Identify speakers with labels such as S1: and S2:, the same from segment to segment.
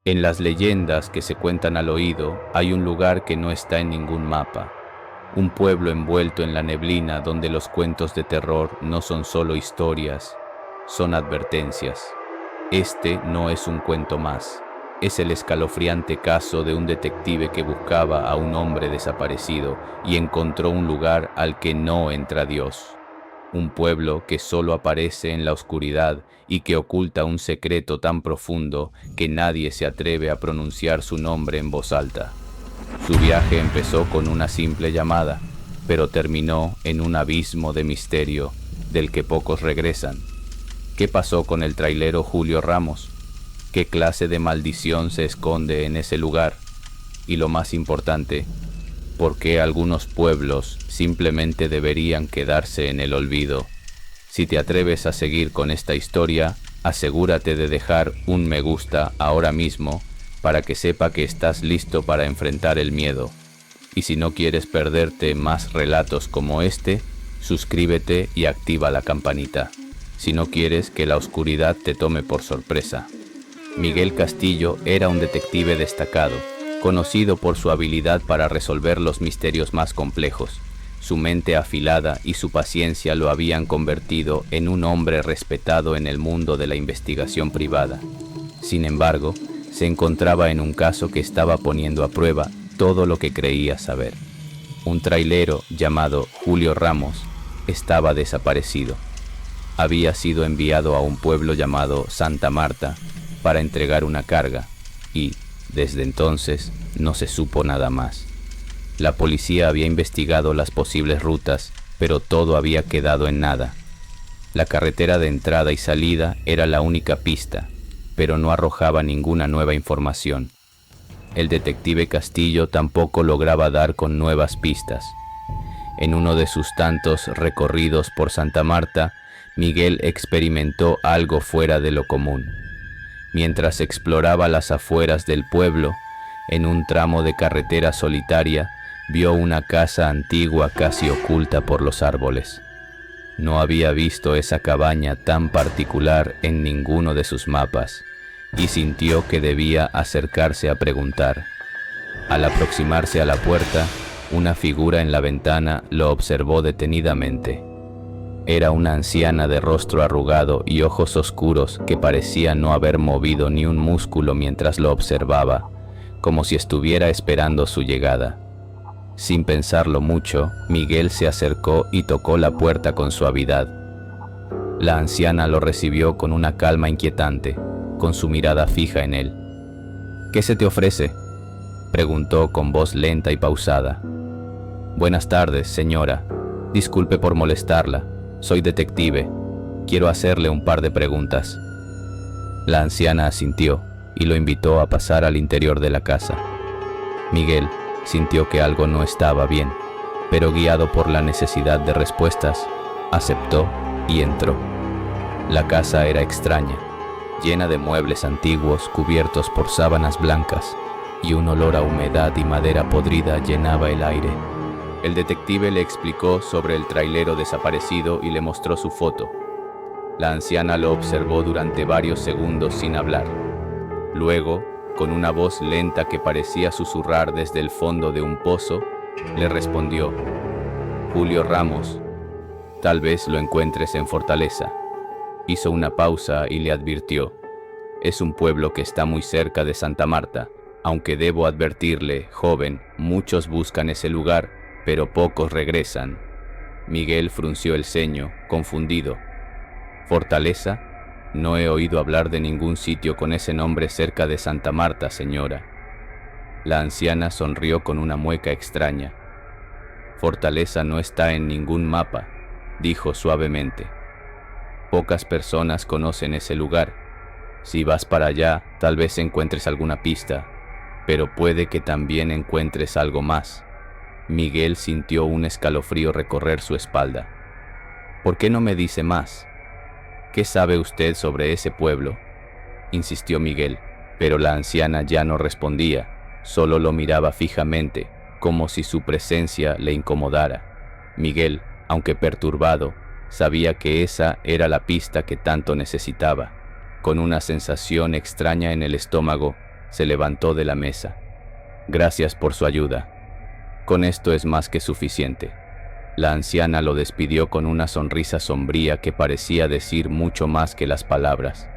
S1: En las leyendas que se cuentan al oído hay un lugar que no está en ningún mapa, un pueblo envuelto en la neblina donde los cuentos de terror no son solo historias, son advertencias. Este no es un cuento más, es el escalofriante caso de un detective que buscaba a un hombre desaparecido y encontró un lugar al que no entra Dios. Un pueblo que solo aparece en la oscuridad y que oculta un secreto tan profundo que nadie se atreve a pronunciar su nombre en voz alta. Su viaje empezó con una simple llamada, pero terminó en un abismo de misterio del que pocos regresan. ¿Qué pasó con el trailero Julio Ramos? ¿Qué clase de maldición se esconde en ese lugar? Y lo más importante, ¿por qué algunos pueblos simplemente deberían quedarse en el olvido? Si te atreves a seguir con esta historia, asegúrate de dejar un me gusta ahora mismo para que sepa que estás listo para enfrentar el miedo. Y si no quieres perderte más relatos como este, suscríbete y activa la campanita, si no quieres que la oscuridad te tome por sorpresa. Miguel Castillo era un detective destacado, conocido por su habilidad para resolver los misterios más complejos. Su mente afilada y su paciencia lo habían convertido en un hombre respetado en el mundo de la investigación privada. Sin embargo, se encontraba en un caso que estaba poniendo a prueba todo lo que creía saber. Un trailero llamado Julio Ramos estaba desaparecido. Había sido enviado a un pueblo llamado Santa Marta para entregar una carga y, desde entonces, no se supo nada más. La policía había investigado las posibles rutas, pero todo había quedado en nada. La carretera de entrada y salida era la única pista, pero no arrojaba ninguna nueva información. El detective Castillo tampoco lograba dar con nuevas pistas. En uno de sus tantos recorridos por Santa Marta, Miguel experimentó algo fuera de lo común. Mientras exploraba las afueras del pueblo, en un tramo de carretera solitaria, vio una casa antigua casi oculta por los árboles. No había visto esa cabaña tan particular en ninguno de sus mapas, y sintió que debía acercarse a preguntar. Al aproximarse a la puerta, una figura en la ventana lo observó detenidamente. Era una anciana de rostro arrugado y ojos oscuros que parecía no haber movido ni un músculo mientras lo observaba, como si estuviera esperando su llegada. Sin pensarlo mucho, Miguel se acercó y tocó la puerta con suavidad. La anciana lo recibió con una calma inquietante, con su mirada fija en él. «¿Qué se te ofrece?», preguntó con voz lenta y pausada. «Buenas tardes, señora. Disculpe por molestarla. Soy detective. Quiero hacerle un par de preguntas». La anciana asintió y lo invitó a pasar al interior de la casa. Miguel sintió que algo no estaba bien, pero guiado por la necesidad de respuestas, aceptó y entró. La casa era extraña, llena de muebles antiguos cubiertos por sábanas blancas, y un olor a humedad y madera podrida llenaba el aire. El detective le explicó sobre el trailero desaparecido y le mostró su foto. La anciana lo observó durante varios segundos sin hablar. Luego, con una voz lenta que parecía susurrar desde el fondo de un pozo, le respondió: «Julio Ramos, tal vez lo encuentres en Fortaleza». Hizo una pausa y le advirtió: «Es un pueblo que está muy cerca de Santa Marta, aunque debo advertirle, joven, muchos buscan ese lugar, pero pocos regresan». Miguel frunció el ceño, confundido. «¿Fortaleza? No he oído hablar de ningún sitio con ese nombre cerca de Santa Marta, señora». La anciana sonrió con una mueca extraña. «Fortaleza no está en ningún mapa», dijo suavemente. «Pocas personas conocen ese lugar. Si vas para allá, tal vez encuentres alguna pista, pero puede que también encuentres algo más». Miguel sintió un escalofrío recorrer su espalda. «¿Por qué no me dice más? ¿Qué sabe usted sobre ese pueblo?», insistió Miguel, pero la anciana ya no respondía, solo lo miraba fijamente, como si su presencia le incomodara. Miguel, aunque perturbado, sabía que esa era la pista que tanto necesitaba. Con una sensación extraña en el estómago, Se levantó de la mesa. Gracias por su ayuda. Con esto es más que suficiente. La anciana lo despidió con una sonrisa sombría que parecía decir mucho más que las palabras.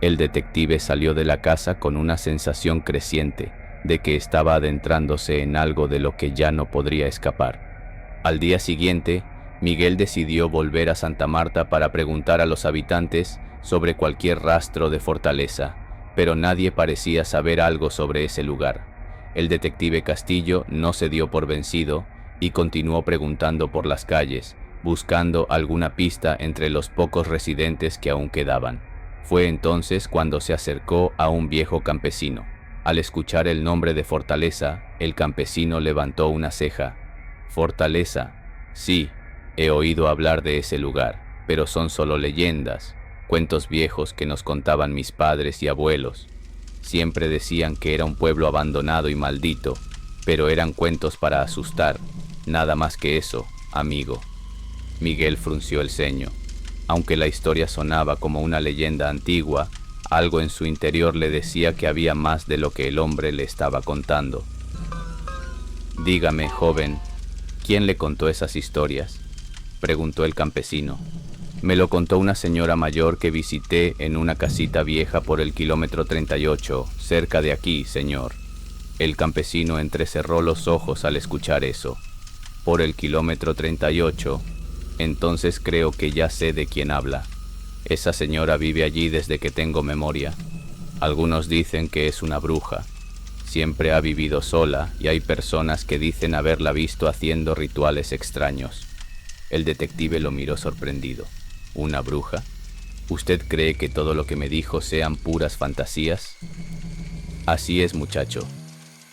S1: El detective salió de la casa con una sensación creciente de que estaba adentrándose en algo de lo que ya no podría escapar. Al día siguiente, Miguel decidió volver a Santa Marta para preguntar a los habitantes sobre cualquier rastro de Fortaleza, pero nadie parecía saber algo sobre ese lugar. El detective Castillo no se dio por vencido y continuó preguntando por las calles, buscando alguna pista entre los pocos residentes que aún quedaban. Fue entonces cuando se acercó a un viejo campesino. Al escuchar el nombre de Fortaleza, el campesino levantó una ceja. Fortaleza, sí, he oído hablar de ese lugar, pero son solo leyendas, cuentos viejos que nos contaban mis padres y abuelos. Siempre decían que era un pueblo abandonado y maldito, pero eran cuentos para asustar, nada más que eso, amigo. Miguel frunció el ceño. Aunque la historia sonaba como una leyenda antigua, algo en su interior le decía que había más de lo que el hombre le estaba contando. Dígame, joven, ¿quién le contó esas historias?, preguntó el campesino. Me lo contó una señora mayor que visité en una casita vieja por el kilómetro 38, cerca de aquí, señor. El campesino entrecerró los ojos al escuchar eso. Por el kilómetro 38, entonces creo que ya sé de quién habla. Esa señora vive allí desde que tengo memoria. Algunos dicen que es una bruja. Siempre ha vivido sola y hay personas que dicen haberla visto haciendo rituales extraños. El detective lo miró sorprendido. ¿Una bruja? ¿Usted cree que todo lo que me dijo sean puras fantasías? Así es, muchacho.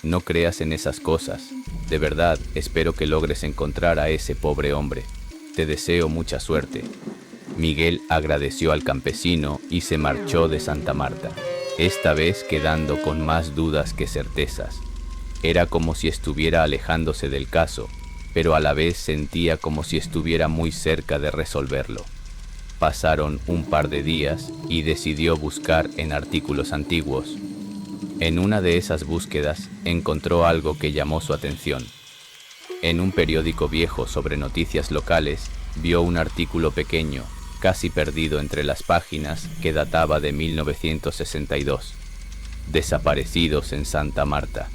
S1: No creas en esas cosas. De verdad, espero que logres encontrar a ese pobre hombre. Te deseo mucha suerte. Miguel agradeció al campesino y se marchó de Santa Marta, esta vez quedando con más dudas que certezas. Era como si estuviera alejándose del caso, pero a la vez sentía como si estuviera muy cerca de resolverlo. Pasaron un par de días y decidió buscar en artículos antiguos. En una de esas búsquedas encontró algo que llamó su atención. En un periódico viejo sobre noticias locales, vio un artículo pequeño, casi perdido entre las páginas, que databa de 1962. Desaparecidos en Santa Marta.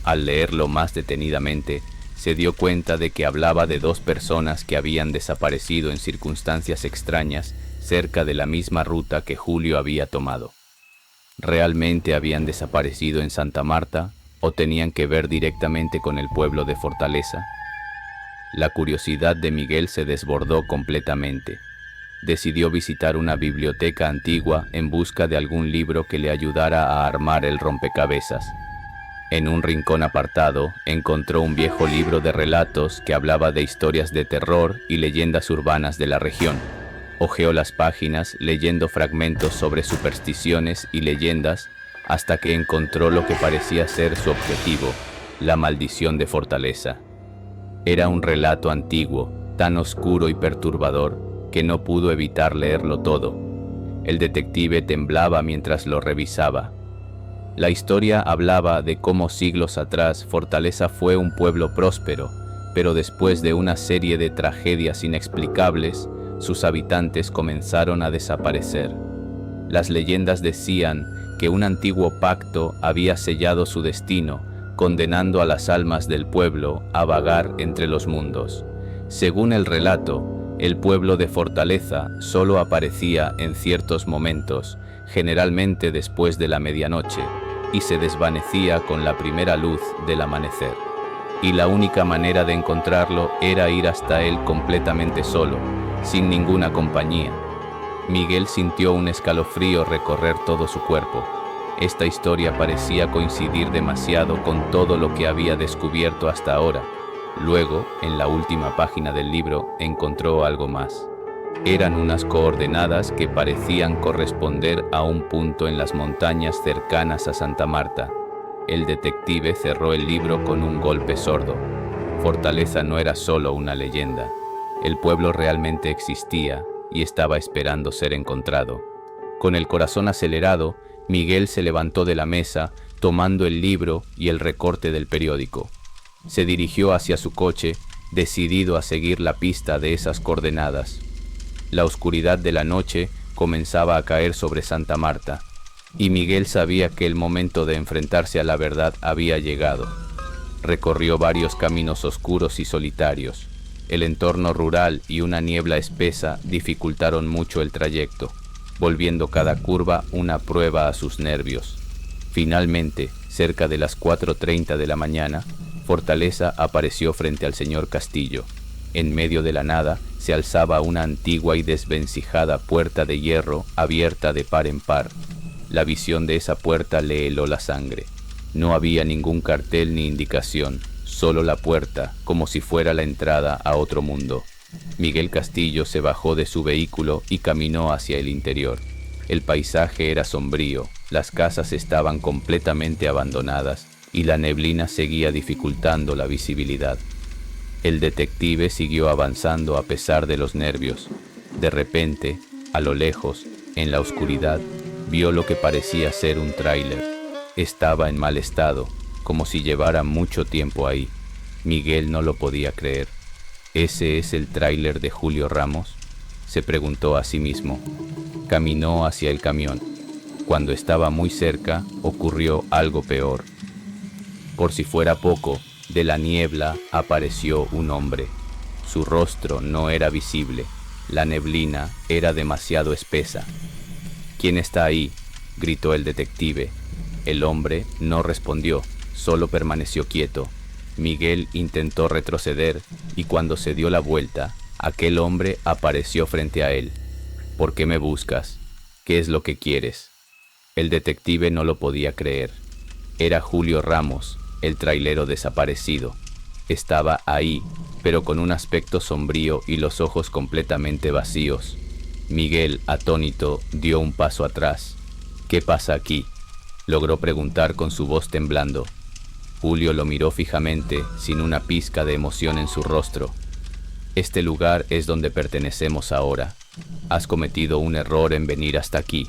S1: Al leerlo más detenidamente, se dio cuenta de que hablaba de dos personas que habían desaparecido en circunstancias extrañas cerca de la misma ruta que Julio había tomado. ¿Realmente habían desaparecido en Santa Marta o tenían que ver directamente con el pueblo de Fortaleza? La curiosidad de Miguel se desbordó completamente. Decidió visitar una biblioteca antigua en busca de algún libro que le ayudara a armar el rompecabezas. En un rincón apartado, encontró un viejo libro de relatos que hablaba de historias de terror y leyendas urbanas de la región. Hojeó las páginas leyendo fragmentos sobre supersticiones y leyendas hasta que encontró lo que parecía ser su objetivo, la maldición de Fortaleza. Era un relato antiguo, tan oscuro y perturbador que no pudo evitar leerlo todo. El detective temblaba mientras lo revisaba. La historia hablaba de cómo siglos atrás Fortaleza fue un pueblo próspero, pero después de una serie de tragedias inexplicables, sus habitantes comenzaron a desaparecer. Las leyendas decían que un antiguo pacto había sellado su destino, condenando a las almas del pueblo a vagar entre los mundos. Según el relato, el pueblo de Fortaleza solo aparecía en ciertos momentos, generalmente después de la medianoche, y se desvanecía con la primera luz del amanecer. Y la única manera de encontrarlo era ir hasta él completamente solo, sin ninguna compañía. Miguel sintió un escalofrío recorrer todo su cuerpo. Esta historia parecía coincidir demasiado con todo lo que había descubierto hasta ahora. Luego, en la última página del libro, encontró algo más. Eran unas coordenadas que parecían corresponder a un punto en las montañas cercanas a Santa Marta. El detective cerró el libro con un golpe sordo. Fortaleza no era solo una leyenda. El pueblo realmente existía y estaba esperando ser encontrado. Con el corazón acelerado, Miguel se levantó de la mesa, tomando el libro y el recorte del periódico. Se dirigió hacia su coche, decidido a seguir la pista de esas coordenadas. La oscuridad de la noche comenzaba a caer sobre Santa Marta, y Miguel sabía que el momento de enfrentarse a la verdad había llegado. Recorrió varios caminos oscuros y solitarios. El entorno rural y una niebla espesa dificultaron mucho el trayecto, volviendo cada curva una prueba a sus nervios. Finalmente, cerca de las 4:30 de la mañana, Fortaleza apareció frente al señor Castillo. En medio de la nada se alzaba una antigua y desvencijada puerta de hierro abierta de par en par. La visión de esa puerta le heló la sangre. No había ningún cartel ni indicación, solo la puerta, como si fuera la entrada a otro mundo. Miguel Castillo se bajó de su vehículo y caminó hacia el interior. El paisaje era sombrío, las casas estaban completamente abandonadas y la neblina seguía dificultando la visibilidad. El detective siguió avanzando a pesar de los nervios. De repente, a lo lejos, en la oscuridad, vio lo que parecía ser un tráiler. Estaba en mal estado, como si llevara mucho tiempo ahí. Miguel no lo podía creer. ¿Ese es el tráiler de Julio Ramos?, se preguntó a sí mismo. Caminó hacia el camión. Cuando estaba muy cerca, ocurrió algo peor. Por si fuera poco, de la niebla apareció un hombre. Su rostro no era visible. La neblina era demasiado espesa. ¿Quién está ahí?, gritó el detective. El hombre no respondió, solo permaneció quieto. Miguel intentó retroceder y cuando se dio la vuelta, aquel hombre apareció frente a él. ¿Por qué me buscas? ¿Qué es lo que quieres? El detective no lo podía creer. Era Julio Ramos, el trailero desaparecido. Estaba ahí, pero con un aspecto sombrío y los ojos completamente vacíos. Miguel, atónito, dio un paso atrás. ¿Qué pasa aquí?, logró preguntar con su voz temblando. Julio lo miró fijamente, sin una pizca de emoción en su rostro. Este lugar es donde pertenecemos ahora. Has cometido un error en venir hasta aquí.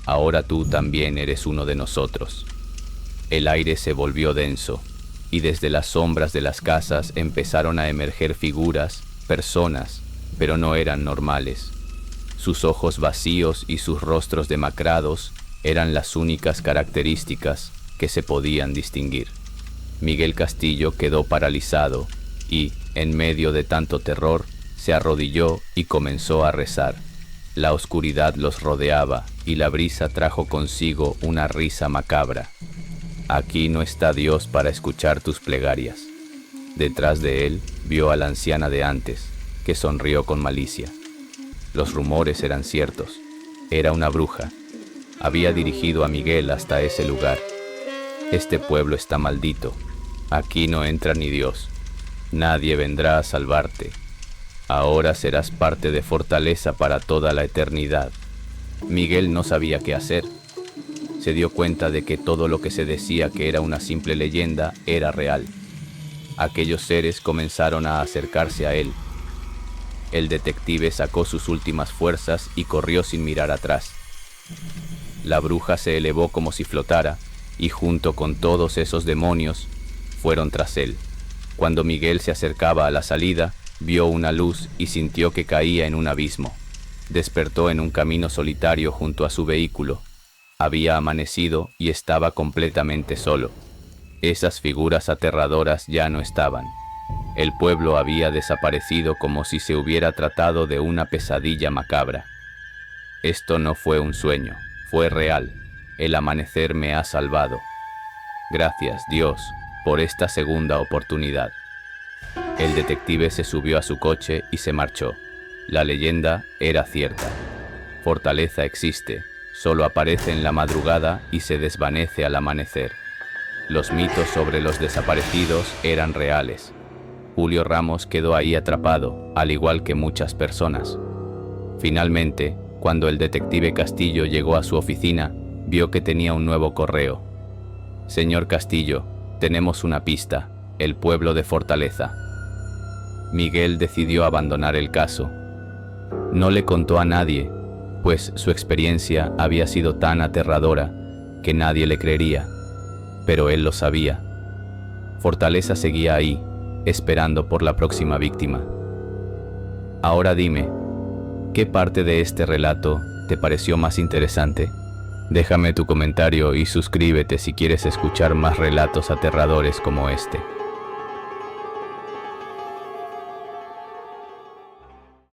S1: Ahora tú también eres uno de nosotros. El aire se volvió denso, y desde las sombras de las casas empezaron a emerger figuras, personas, pero no eran normales. Sus ojos vacíos y sus rostros demacrados eran las únicas características que se podían distinguir. Miguel Castillo quedó paralizado y, en medio de tanto terror, se arrodilló y comenzó a rezar. La oscuridad los rodeaba y la brisa trajo consigo una risa macabra. Aquí no está Dios para escuchar tus plegarias. Detrás de él vio a la anciana de antes, que sonrió con malicia. Los rumores eran ciertos. Era una bruja. Había dirigido a Miguel hasta ese lugar. Este pueblo está maldito. Aquí no entra ni Dios. Nadie vendrá a salvarte. Ahora serás parte de Fortaleza para toda la eternidad. Miguel no sabía qué hacer. Se dio cuenta de que todo lo que se decía que era una simple leyenda era real. Aquellos seres comenzaron a acercarse a él. El detective sacó sus últimas fuerzas y corrió sin mirar atrás. La bruja se elevó como si flotara, y junto con todos esos demonios, fueron tras él. Cuando Miguel se acercaba a la salida, vio una luz y sintió que caía en un abismo. Despertó en un camino solitario junto a su vehículo. Había amanecido y estaba completamente solo. Esas figuras aterradoras ya no estaban. El pueblo había desaparecido como si se hubiera tratado de una pesadilla macabra. Esto no fue un sueño, fue real. El amanecer me ha salvado. Gracias, Dios, por esta segunda oportunidad. El detective se subió a su coche y se marchó. La leyenda era cierta. Fortaleza existe, solo aparece en la madrugada y se desvanece al amanecer. Los mitos sobre los desaparecidos eran reales. Julio Ramos quedó ahí atrapado, al igual que muchas personas. Finalmente, cuando el detective Castillo llegó a su oficina, vio que tenía un nuevo correo. Señor Castillo, tenemos una pista, el pueblo de Fortaleza. Miguel decidió abandonar el caso. No le contó a nadie, pues su experiencia había sido tan aterradora que nadie le creería, pero él lo sabía. Fortaleza seguía ahí, esperando por la próxima víctima. Ahora dime, ¿qué parte de este relato te pareció más interesante? Déjame tu comentario y suscríbete si quieres escuchar más relatos aterradores como este.